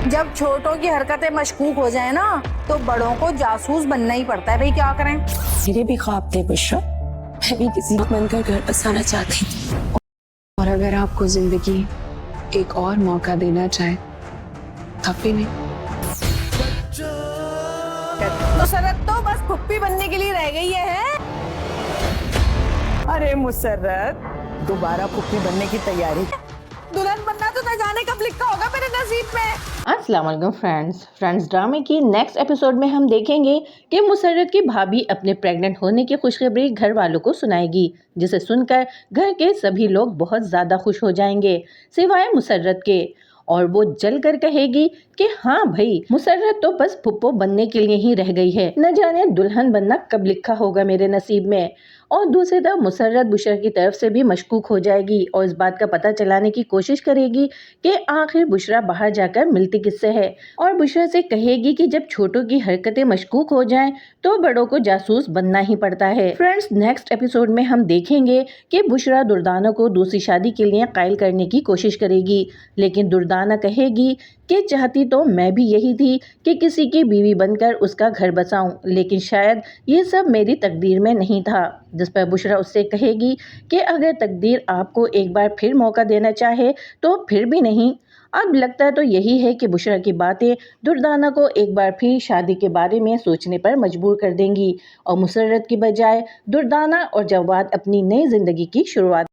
जब छोटों की हरकतें मशकूक हो जाए ना तो बड़ों को जासूस बनना ही पड़ता है। भाई क्या करें। मेरे भी ख्वाब थे बुशरा, मैं भी किसी को बनकर घर बसाना चाहती थी। और अगर आपको जिंदगी एक और मौका देना चाहे तब भी नहीं। मुसर्रत तो बस फुप्पी बनने के लिए रह गई है। अरे मुसर्रत, दोबारा फुप्पी बनने की तैयारी। दुल्हन बनना तो न जाने कब लिखा होगा मेरे नसीब में। अस्सलाम वालेकुम फ्रेंड्स ड्रामे की नेक्स्ट एपिसोड में हम देखेंगे कि मुसर्रत की भाभी अपने प्रेग्नेंट होने की खुशखबरी घर वालों को सुनाएगी, जिसे सुनकर घर के सभी लोग बहुत ज़्यादा खुश हो जाएंगे सिवाय मुसर्रत के। और वो जल कर कहेगी कि हाँ भाई, मुसर्रत तो बस फुप्पो बनने के लिए ही रह गई है, न जाने दुल्हन बनना कब लिखा होगा मेरे नसीब में। और दूसरी तरफ मुसर्रत बुशरा की तरफ से भी मशकूक हो जाएगी और इस बात का पता चलाने की कोशिश करेगी कि आखिर बुशरा बाहर जाकर मिलती किससे है, और बुशरा से कहेगी कि जब छोटों की हरकतें मशकूक हो जाएं तो बड़ों को जासूस बनना ही पड़ता है। फ्रेंड्स, नेक्स्ट एपिसोड में हम देखेंगे कि बुशरा दुर्दाना को दूसरी शादी के लिए कायल करने की कोशिश करेगी, लेकिन दुर्दाना कहेगी कि चाहती तो मैं भी यही थी कि किसी की बीवी बनकर उसका घर बसाऊं, लेकिन शायद ये सब मेरी तकदीर में नहीं था। जिस पर बुशरा उससे कहेगी कि अगर तकदीर आपको एक बार फिर मौका देना चाहे तो फिर भी नहीं। अब लगता है तो यही है कि बुशरा की बातें दुर्दाना को एक बार फिर शादी के बारे में सोचने पर मजबूर कर देंगी और मुसर्रत की बजाय दुर्दाना और जवाद अपनी नई जिंदगी की शुरुआत